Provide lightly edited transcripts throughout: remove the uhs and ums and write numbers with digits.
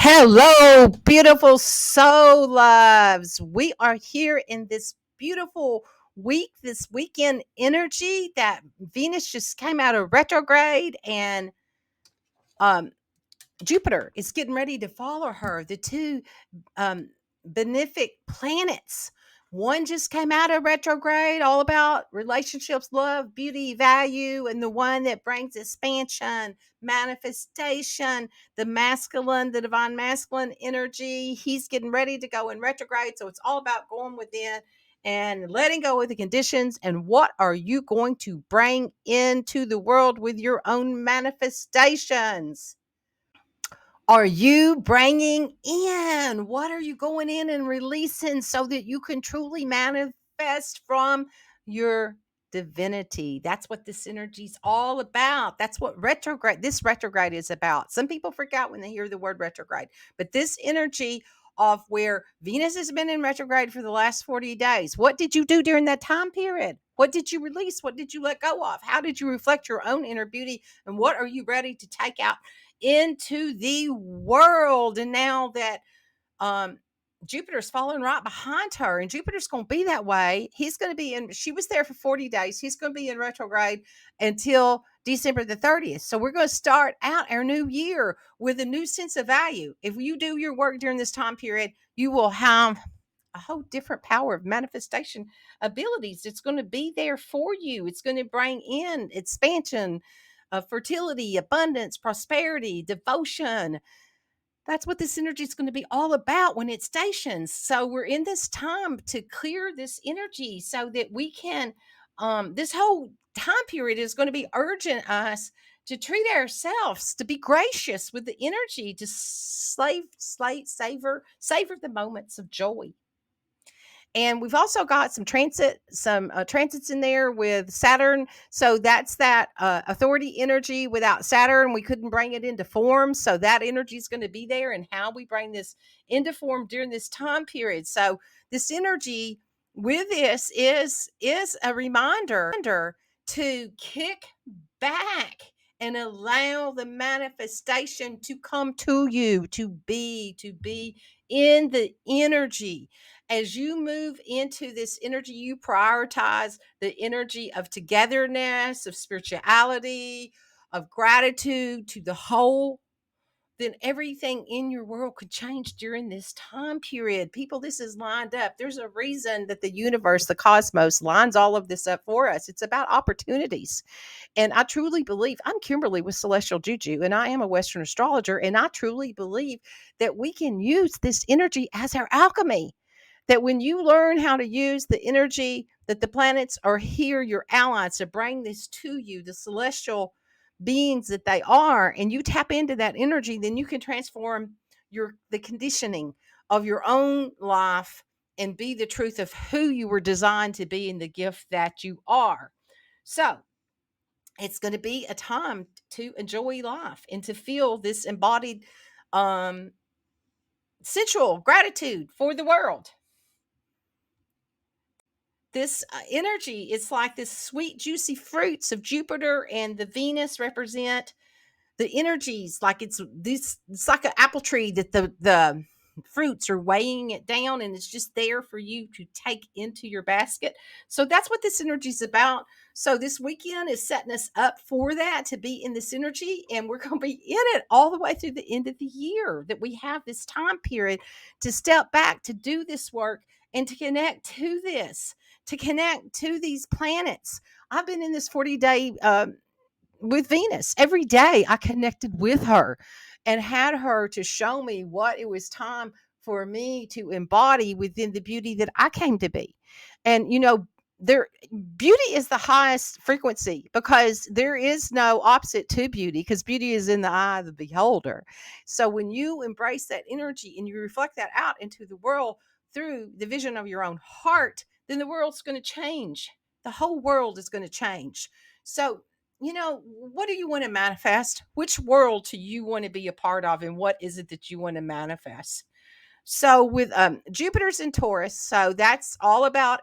Hello, beautiful soul loves. We are here in this beautiful week, this weekend energy that Venus just came out of retrograde and um, Jupiter is getting ready to follow her. The two um, benefic planets. One just came out of retrograde, all about relationships, love, beauty, value, and the one that brings expansion, manifestation, the masculine, the divine masculine energy. He's getting ready to go in retrograde. So it's all about going within and letting go of the conditions. And what are you going to bring into the world with your own manifestations? Are you bringing in? What are you going in and releasing so that you can truly manifest from your divinity? That's what this energy is all about. That's what this retrograde is about. Some people freak out when they hear the word retrograde, but this energy of where Venus has been in retrograde for the last 40 days. What did you do during that time period? What did you release? What did you let go of? How did you reflect your own inner beauty? And what are you ready to take out into the world? And now that um Jupiter's following right behind her, and Jupiter's going to be that way. He's going to be in, she was there for 40 days. He's going to be in retrograde until December the 30th. So we're going to start out our new year with a new sense of value. If you do your work during this time period, you will have a whole different power of manifestation abilities. It's going to be there for you. It's going to bring in expansion, fertility, abundance, prosperity, devotion. That's what this energy is going to be all about when it stations. So we're in this time to clear this energy so that we can, this whole time period is going to be urging us to treat ourselves, to be gracious with the energy, to savor the moments of joy. And we've also got some transits in there with Saturn. So that's that authority energy. Without Saturn, we couldn't bring it into form. So that energy is going to be there, and how we bring this into form during this time period. So this energy with this is a reminder to kick back and allow the manifestation to come to you, to be in the energy. As you move into this energy, you prioritize the energy of togetherness, of spirituality, of gratitude to the whole. Then everything in your world could change during this time period. People, this is lined up. There's a reason that the universe, the cosmos, lines all of this up for us. It's about opportunities. And I truly believe, I'm Kimberly with Celestial Juju, and I am a Western astrologer. And I truly believe that we can use this energy as our alchemy, that when you learn how to use the energy, that the planets are here, your allies, to bring this to you, the celestial beings that they are, and you tap into that energy, then you can transform the conditioning of your own life and be the truth of who you were designed to be and the gift that you are. So it's going to be a time to enjoy life and to feel this embodied um sensual gratitude for the world. This energy is like this sweet juicy fruits of Jupiter, and the Venus represent the energies, like it's like an apple tree that the fruits are weighing it down, and it's just there for you to take into your basket. So that's what this energy is about. So this weekend is setting us up for that, to be in this energy, and we're going to be in it all the way through the end of the year, that we have this time period to step back, to do this work, and to connect to this, to connect to these planets. I've been in this 40-day with Venus. Every day I connected with her and had her to show me what it was time for me to embody within the beauty that I came to be. And there, beauty is the highest frequency, because there is no opposite to beauty, because beauty is in the eye of the beholder. So when you embrace that energy and you reflect that out into the world through the vision of your own heart, then the world's going to change. The whole world is going to change. So what do you want to manifest? Which world do you want to be a part of? And what is it that you want to manifest? So with Jupiter's in Taurus, so that's all about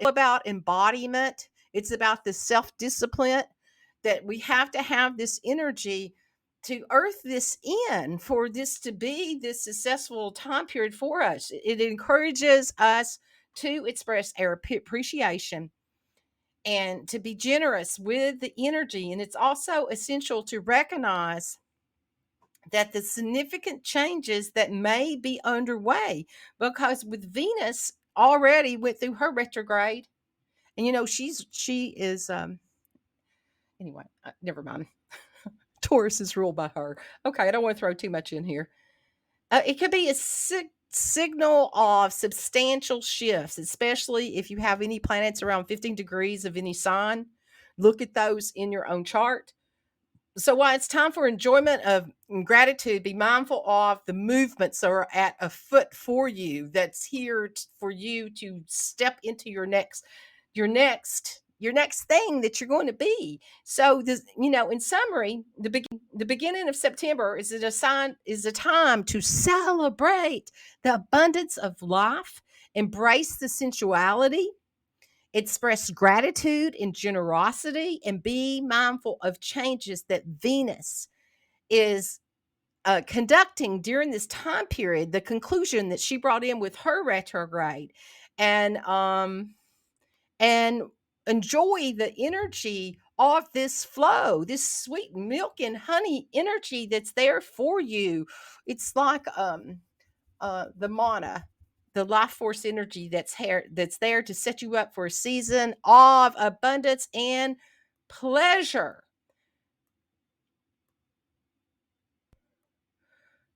embodiment. It's about the self-discipline, that we have to have this energy to earth this in for this to be this successful time period for us. It encourages us to express our appreciation and to be generous with the energy. And it's also essential to recognize that the significant changes that may be underway, because with Venus already went through her retrograde, and she is anyway, never mind. Taurus is ruled by her. Okay, I don't want to throw too much in here. It could be a signal of substantial shifts, especially if you have any planets around 15 degrees of any sign. Look at those in your own chart. So while it's time for enjoyment of gratitude, be mindful of the movements that are at afoot for you, that's here for you to step into your next thing that you're going to be. So this, in summary, the beginning of September is a time to celebrate the abundance of life, embrace the sensuality, express gratitude and generosity, and be mindful of changes that Venus is conducting during this time period, the conclusion that she brought in with her retrograde, and and enjoy the energy of this flow, this sweet milk and honey energy that's there for you. It's like the mana, the life force energy that's there to set you up for a season of abundance and pleasure.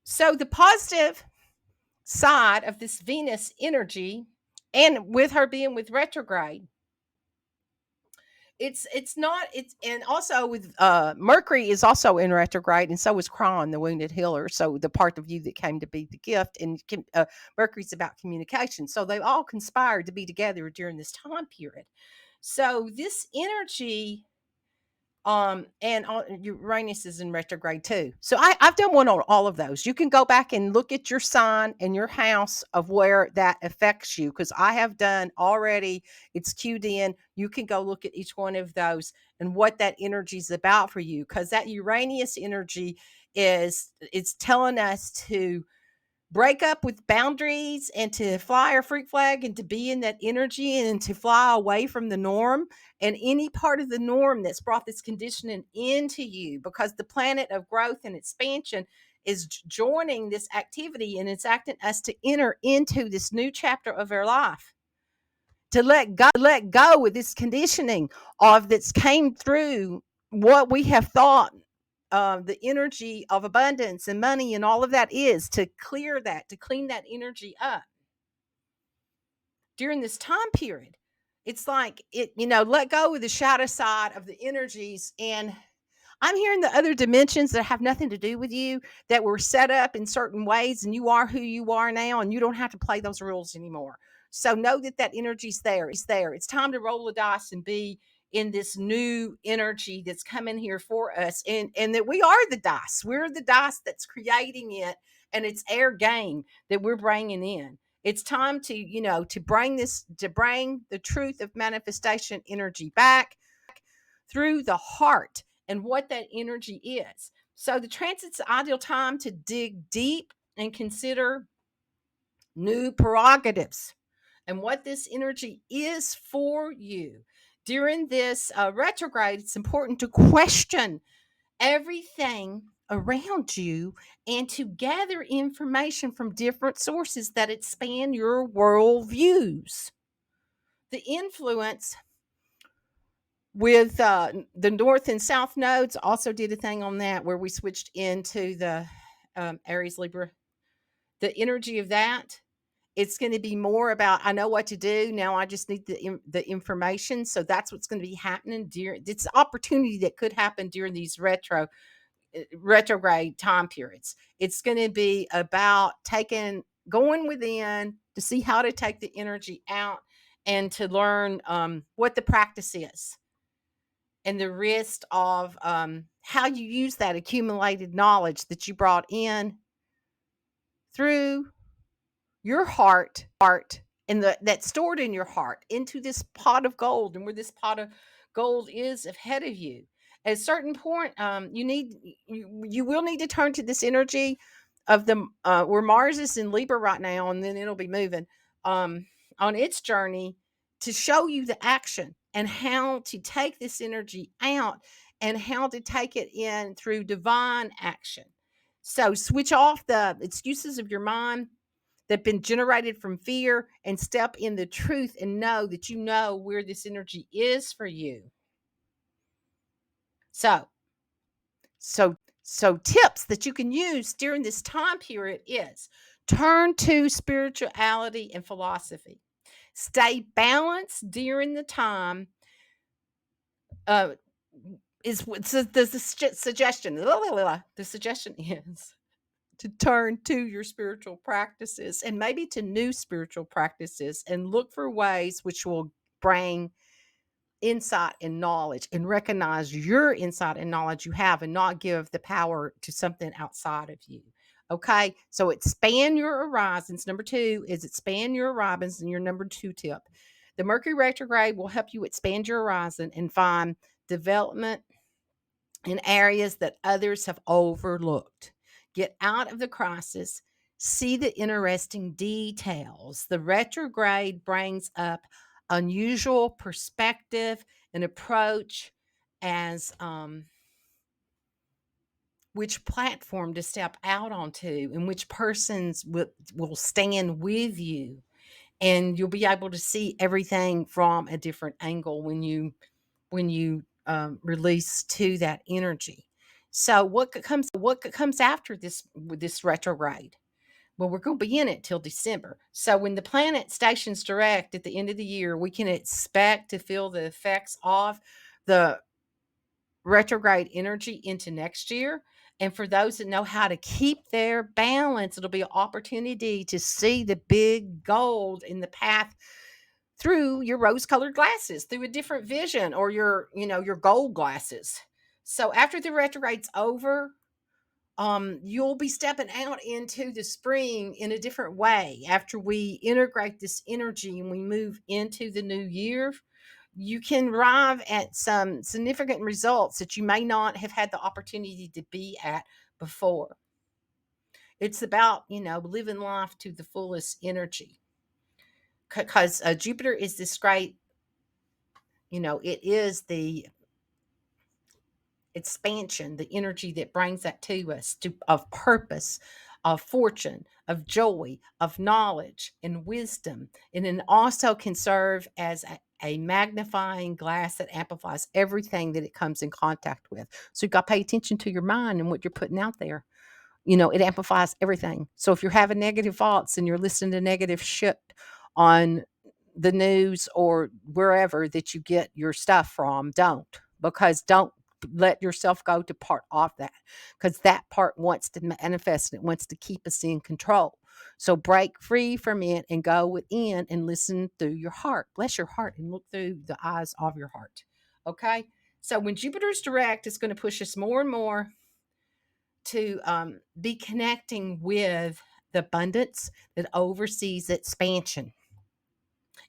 So the positive side of this Venus energy, and with her being with retrograde, it's not it's and also with Mercury is also in retrograde, and so is Chiron, the wounded healer, so the part of you that came to be the gift, and Mercury's about communication, so they all conspired to be together during this time period. So this energy, and Uranus is in retrograde too. So I've done one on all of those. You can go back and look at your sign and your house of where that affects you, because I have done already. It's cued in. You can go look at each one of those and what that energy is about for you, because that Uranus energy it's telling us to break up with boundaries and to fly our freak flag and to be in that energy and to fly away from the norm and any part of the norm that's brought this conditioning into you, because the planet of growth and expansion is joining this activity, and it's acting us to enter into this new chapter of our life, to let go with this conditioning of that's came through what we have thought the energy of abundance and money and all of that is, to clear that, to clean that energy up during this time period. It's like let go of the shadow side of the energies. And I'm hearing the other dimensions that have nothing to do with you, that were set up in certain ways, and you are who you are now, and you don't have to play those rules anymore. So know that that energy's there. It's there. It's time to roll the dice and be in this new energy that's coming here for us, and that we are the dice. We're the dice that's creating it, and it's our game that we're bringing in. It's time to bring the truth of manifestation energy back through the heart and what that energy is. So the transit's the ideal time to dig deep and consider new prerogatives and what this energy is for you. During this retrograde, it's important to question everything around you and to gather information from different sources that expand your worldviews. The influence with the north and south nodes, also did a thing on that where we switched into the Aries Libra. The energy of that, it's going to be more about, I know what to do now, I just need the information. So that's what's going to be happening during it's opportunity that could happen during these retrograde time periods. It's going to be about going within to see how to take the energy out, and to learn what the practice is, and the risk of how you use that accumulated knowledge that you brought in through your heart, and that's stored in your heart, into this pot of gold, and where this pot of gold is ahead of you. At a certain point, you will need to turn to this energy of the where Mars is in Libra right now, and then it'll be moving um, on its journey to show you the action and how to take this energy out and how to take it in through divine action. So switch off the excuses of your mind that have been generated from fear and step in the truth and know that you know where this energy is for you. So, so tips that you can use during this time period is turn to spirituality and philosophy. Stay balanced during the time. Uh, the suggestion? The suggestion is to turn to your spiritual practices and maybe to new spiritual practices and look for ways which will bring insight and knowledge and recognize your insight and knowledge you have and not give the power to something outside of you. Okay, so expand your horizons. Number two is expand your horizons, and your number two tip. The Mercury retrograde will help you expand your horizon and find development in areas that others have overlooked. Get out of the crisis, see the interesting details. The retrograde brings up unusual perspective and approach as which platform to step out onto and which persons will stand with you, and you'll be able to see everything from a different angle when you release to that energy. So what comes after this with this retrograde? Well, we're going to be in it till December. So when the planet stations direct at the end of the year, we can expect to feel the effects of the retrograde energy into next year. And for those that know how to keep their balance, it'll be an opportunity to see the big gold in the path through your rose-colored glasses, through a different vision, or your gold glasses. So after the retrograde's over, you'll be stepping out into the spring in a different way. After we integrate this energy and we move into the new year, you can arrive at some significant results that you may not have had the opportunity to be at before. It's about, living life to the fullest energy, because Jupiter is this great, it is the expansion, the energy that brings that to us, of purpose, of fortune, of joy, of knowledge and wisdom. And it also can serve as a magnifying glass that amplifies everything that it comes in contact with. So you've got to pay attention to your mind and what you're putting out there. It amplifies everything. So if you're having negative thoughts and you're listening to negative shit on the news or wherever that you get your stuff from, don't let yourself go to part of that, because that part wants to manifest and it wants to keep us in control. So break free from it and go within and listen through your heart. Bless your heart and look through the eyes of your heart. Okay. So when Jupiter's direct, it's going to push us more and more to be connecting with the abundance that oversees expansion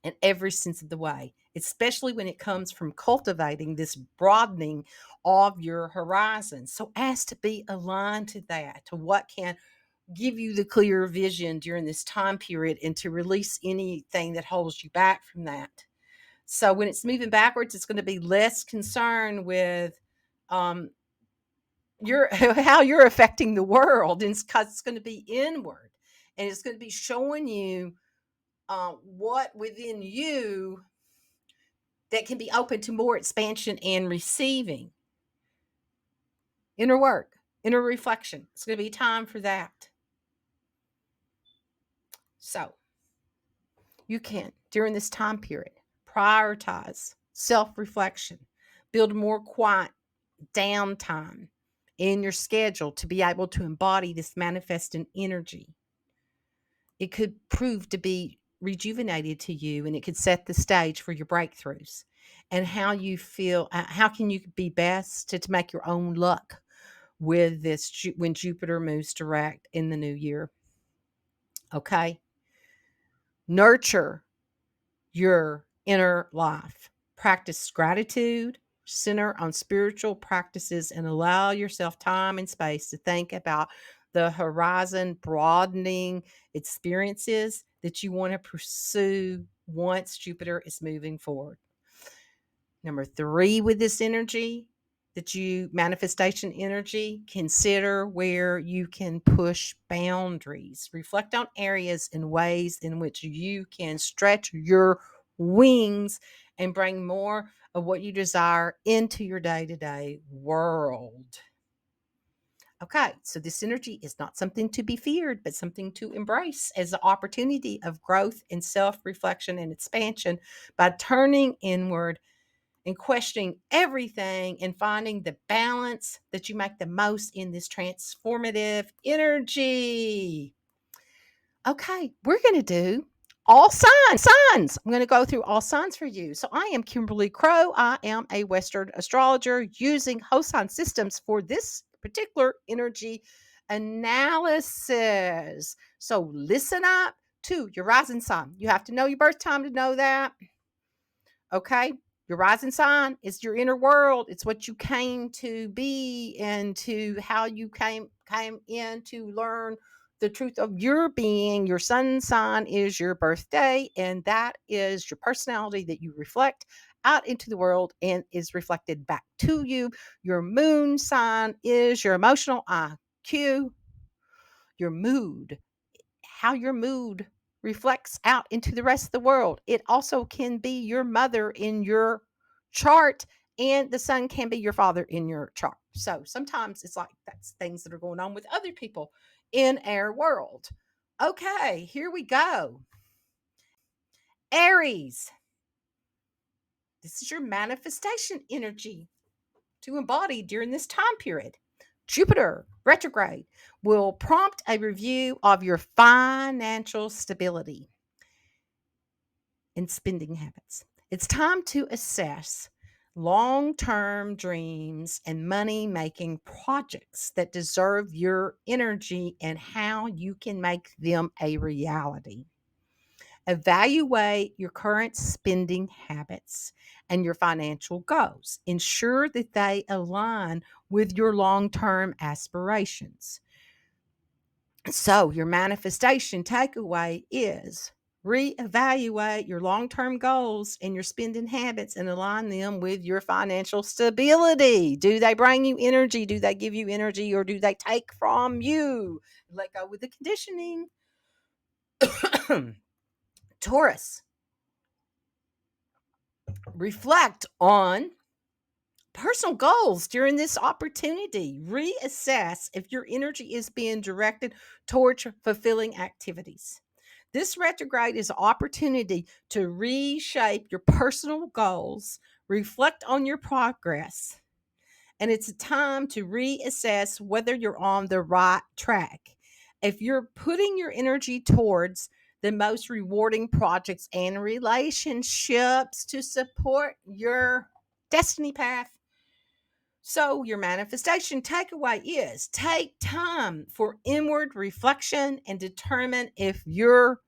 in every sense of the way, especially when it comes from cultivating this broadening of your horizons. So, as to be aligned to that, to what can give you the clear vision during this time period and to release anything that holds you back from that. So, when it's moving backwards, it's going to be less concerned with um, your how you're affecting the world, and because it's going to be inward and it's going to be showing you what within you that can be open to more expansion and receiving. Inner work, inner reflection. It's going to be time for that. So you can, during this time period, prioritize self reflection, build more quiet downtime in your schedule to be able to embody this manifesting energy. It could prove to be rejuvenated to you, and it could set the stage for your breakthroughs and how you feel. How can you be best to make your own luck with this when Jupiter moves direct in the new year? Okay. Nurture your inner life. Practice gratitude, center on spiritual practices, and allow yourself time and space to think about the horizon broadening experiences that you want to pursue once Jupiter is moving forward. Number 3, with this energy, manifestation energy, consider where you can push boundaries. Reflect on areas and ways in which you can stretch your wings and bring more of what you desire into your day-to-day world. Okay, so this energy is not something to be feared, but something to embrace as an opportunity of growth and self-reflection and expansion by turning inward and questioning everything and finding the balance that you make the most in this transformative energy. Okay, we're going to do all signs. I'm going to go through all signs for you. So I am Kimberly Crow. I am a Western astrologer using host sign systems for this particular energy analysis. So listen up to your rising sign. You have to know your birth time to know that. Okay. Your rising sign is your inner world. It's what you came to be and to how you came in to learn the truth of your being. Your sun sign is your birthday, and that is your personality that you reflect out into the world and is reflected back to you. Your moon sign is your emotional IQ, your mood, how your mood reflects out into the rest of the world. It also can be your mother in your chart, and the sun can be your father in your chart. So sometimes it's like that's things that are going on with other people in our world. Okay, here we go. Aries. This is your manifestation energy to embody during this time period. Jupiter retrograde will prompt a review of your financial stability and spending habits. It's time to assess long term dreams and money making projects that deserve your energy and how you can make them a reality. Evaluate your current spending habits and your financial goals. Ensure that they align with your long term aspirations. So, your manifestation takeaway is reevaluate your long term goals and your spending habits and align them with your financial stability. Do they bring you energy? Do they give you energy, or do they take from you? Let go with the conditioning. Taurus, reflect on personal goals during this opportunity. Reassess if your energy is being directed towards fulfilling activities. This retrograde is an opportunity to reshape your personal goals, reflect on your progress, and it's a time to reassess whether you're on the right track. If you're putting your energy towards the most rewarding projects and relationships to support your destiny path. So, your manifestation takeaway is take time for inward reflection and determine if your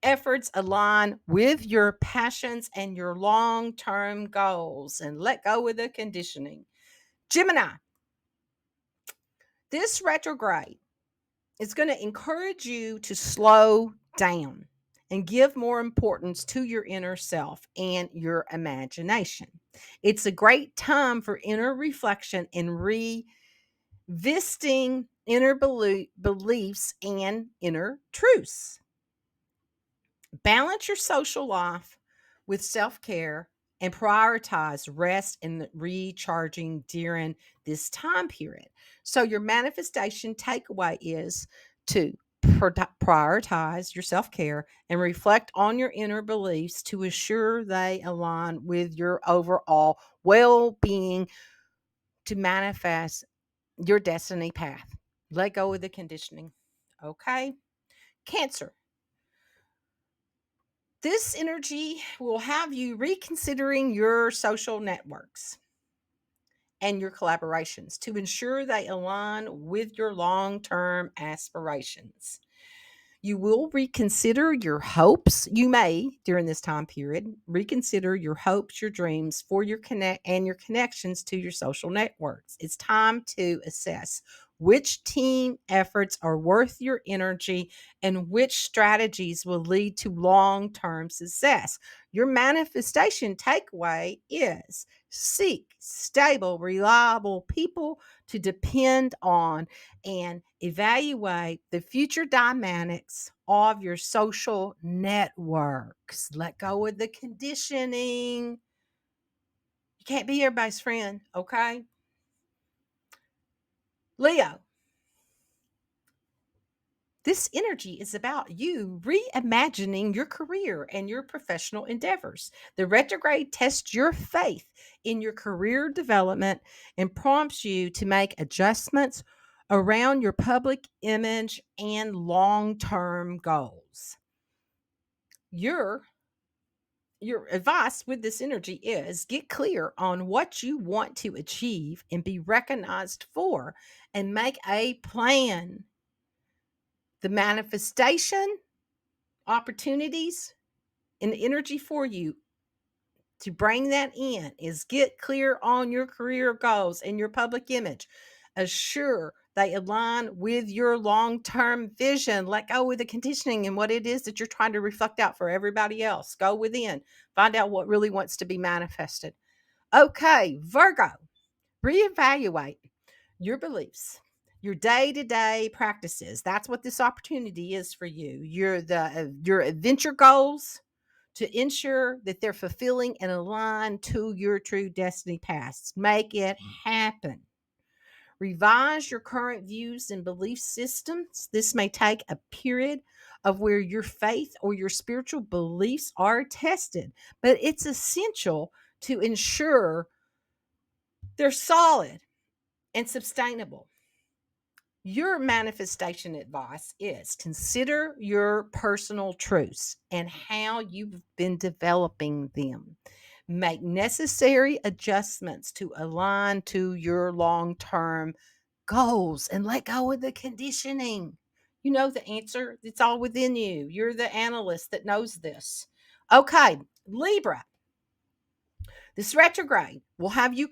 efforts align with your passions and your long term goals, and let go of the conditioning. Gemini, this retrograde is going to encourage you to slow down and give more importance to your inner self and your imagination. It's a great time for inner reflection and revisiting inner beliefs and inner truths. Balance your social life with self care and prioritize rest and recharging during this time period. So, your manifestation takeaway is to prioritize your self care and reflect on your inner beliefs to assure they align with your overall well being to manifest your destiny path. Let go of the conditioning. Okay. Cancer. This energy will have you reconsidering your social networks and your collaborations to ensure they align with your long term aspirations. You will reconsider your hopes. You may, during this time period, reconsider your hopes, your dreams for your connect and your connections to your social networks. It's time to assess which team efforts are worth your energy and which strategies will lead to long-term success. Your manifestation takeaway is seek stable, reliable people to depend on and evaluate the future dynamics of your social networks. Let go of the conditioning. You can't be everybody's friend, okay? Leo, this energy is about you reimagining your career and your professional endeavors. The retrograde tests your faith in your career development and prompts you to make adjustments around your public image and long term goals. Your your advice with this energy is get clear on what you want to achieve and be recognized for and make a plan. The manifestation opportunities and energy for you to bring that in is get clear on your career goals and your public image. Assure they align with your long-term vision. Let go of the conditioning and what it is that you're trying to reflect out for everybody else. Go within, find out what really wants to be manifested. Okay, Virgo, reevaluate your beliefs, your day-to-day practices. That's what this opportunity is for you. Your adventure goals to ensure that they're fulfilling and aligned to your true destiny paths. Make it happen. Revise your current views and belief systems. This may take a period of where your faith or your spiritual beliefs are tested, but it's essential to ensure they're solid and sustainable. Your manifestation advice is consider your personal truths and how you've been developing them. Make necessary adjustments to align to your long term goals and let go of the conditioning. You know the answer, it's all within you. You're the analyst that knows this. Okay, Libra, this retrograde will have you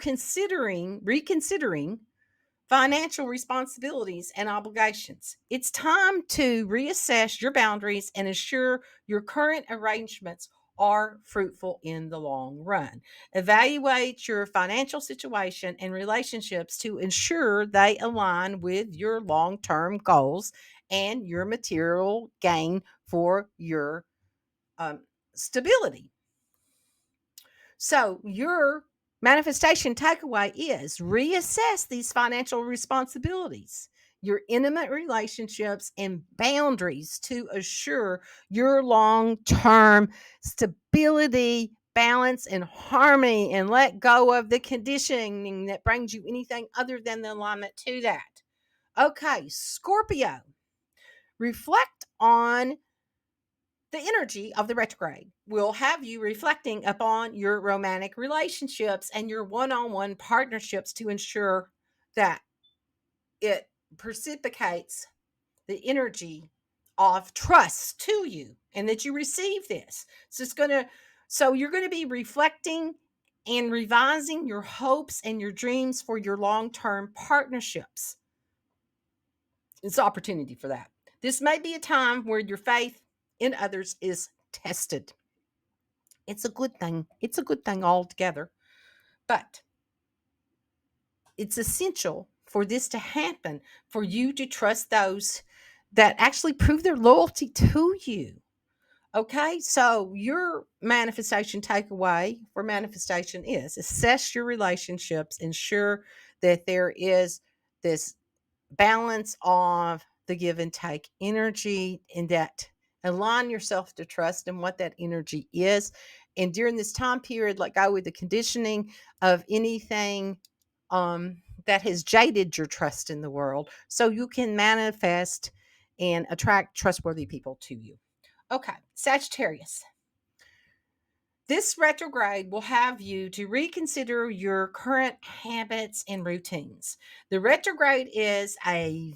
reconsidering financial responsibilities and obligations. It's time to reassess your boundaries and ensure your current arrangements are fruitful in the long run. Evaluate your financial situation and relationships to ensure they align with your long term goals and your material gain for your stability. So, your manifestation takeaway is reassess these financial responsibilities, your intimate relationships, and boundaries to assure your long term stability, balance, and harmony, and let go of the conditioning that brings you anything other than the alignment to that. Okay, Scorpio, reflect on the energy of the retrograde will have you reflecting upon your romantic relationships and your one on one partnerships to ensure that it precipitates the energy of trust to you and that you receive this. So you're going to be reflecting and revising your hopes and your dreams for your long term partnerships. It's opportunity for that. This may be a time where your faith in others is tested. It's a good thing. It's a good thing altogether. But it's essential for this to happen, for you to trust those that actually prove their loyalty to you. Okay, so your manifestation takeaway for manifestation is assess your relationships, ensure that there is this balance of the give and take energy and that align yourself to trust and what that energy is. And during this time period, let go with the conditioning of anything that has jaded your trust in the world so you can manifest and attract trustworthy people to you. Okay, Sagittarius. This retrograde will have you to reconsider your current habits and routines. The retrograde is a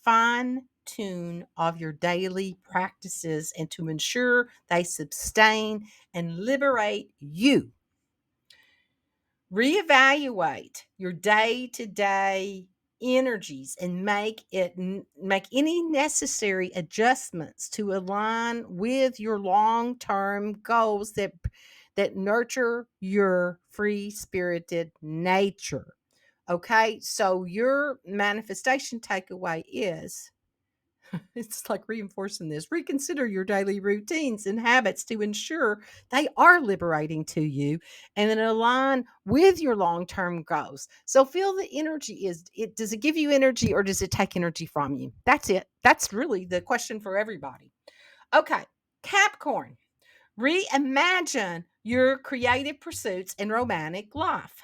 fine tune of your daily practices and to ensure they sustain and liberate you. Reevaluate your day-to-day energies and make any necessary adjustments to align with your long-term goals that nurture your free-spirited nature. Okay? So your manifestation takeaway is it's like reinforcing this. Reconsider your daily routines and habits to ensure they are liberating to you and then align with your long-term goals. So feel the energy does it give you energy or does it take energy from you? That's it. That's really the question for everybody. Okay, Capricorn, reimagine your creative pursuits and romantic life.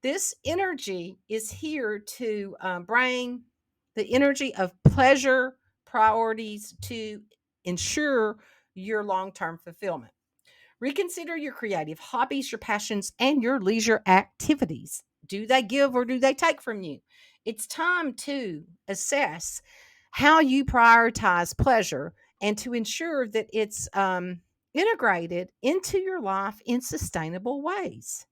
This energy is here to bring the energy of pleasure priorities to ensure your long term fulfillment. Reconsider your creative hobbies, your passions, and your leisure activities. Do they give or do they take from you? It's time to assess how you prioritize pleasure and to ensure that it's integrated into your life in sustainable ways.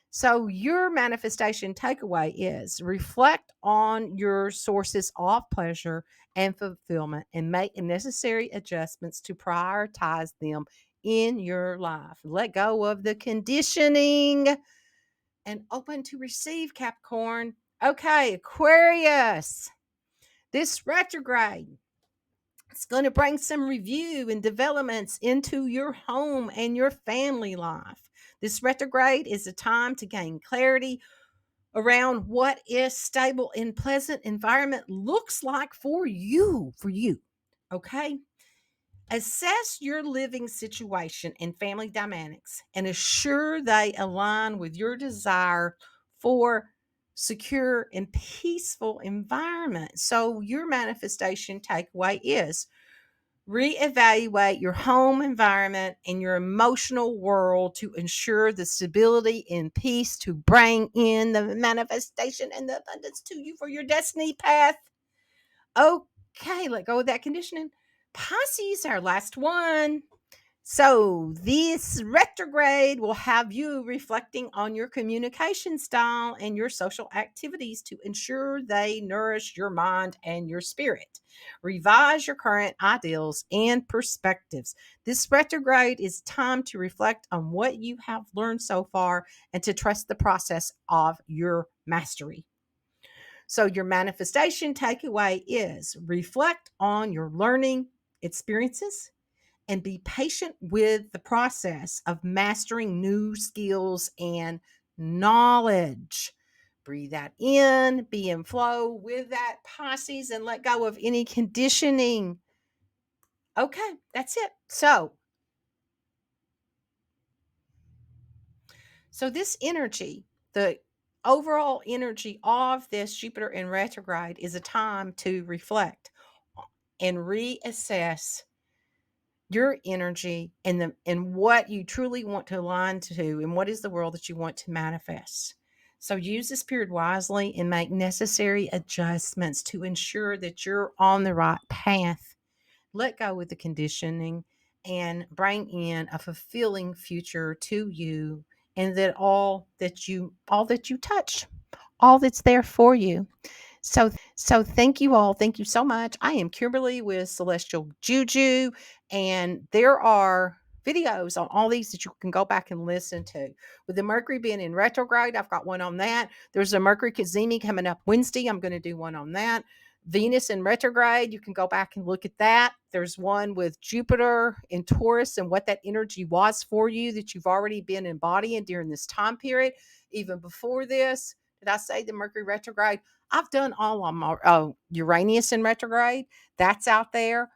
So, your manifestation takeaway is reflect on your sources of pleasure and fulfillment and make necessary adjustments to prioritize them in your life. Let go of the conditioning and open to receive, Capricorn. Okay, Aquarius, this retrograde. It's going to bring some review and developments into your home and your family life. This retrograde is a time to gain clarity around what is stable and pleasant environment looks like for you. Okay? Assess your living situation and family dynamics and assure they align with your desire for secure and peaceful environment. So your manifestation takeaway is reevaluate your home environment and your emotional world to ensure the stability and peace to bring in the manifestation and the abundance to you for your destiny path. Okay, let go of that conditioning. Pisces, our last one. So, this retrograde will have you reflecting on your communication style and your social activities to ensure they nourish your mind and your spirit. Revise your current ideals and perspectives. This retrograde is time to reflect on what you have learned so far and to trust the process of your mastery. So, your manifestation takeaway is reflect on your learning experiences and be patient with the process of mastering new skills and knowledge. Breathe that in, be in flow with that, Pisces, and let go of any conditioning. Okay, that's it. So this energy, the overall energy of this Jupiter in retrograde is a time to reflect and reassess your energy and what you truly want to align to and what is the world that you want to manifest. So use this period wisely and make necessary adjustments to ensure that you're on the right path. Let go with the conditioning and bring in a fulfilling future to you and that all that you touch, all that's there for you. So thank you all. Thank you so much. I am Kimberly with Celestial Juju, and there are videos on all these that you can go back and listen to. With the Mercury being in retrograde, I've got one on that. There's a Mercury Kazemi coming up Wednesday. I'm going to do one on that. Venus in retrograde, you can go back and look at that. There's one with Jupiter in Taurus and what that energy was for you that you've already been embodying during this time period, even before this. Did I say the Mercury retrograde? I've done all of them. Uranus in retrograde, that's out there.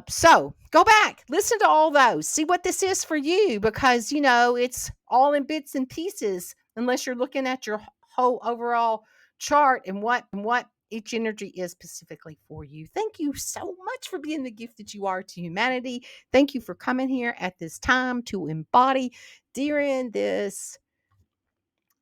So go back, listen to all those, see what this is for you, because it's all in bits and pieces unless you're looking at your whole overall chart and what each energy is specifically for you. Thank you so much for being the gift that you are to humanity. Thank you for coming here at this time to embody during this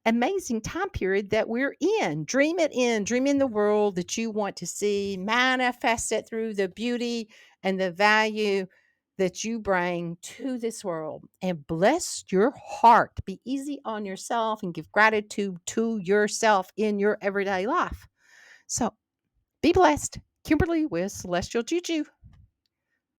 amazing time period that we're in. Dream it in, dream in the world that you want to see, manifest it through the beauty and the value that you bring to this world, and bless your heart. Be easy on yourself and give gratitude to yourself in your everyday life. So be blessed. Kimberly with Celestial Juju.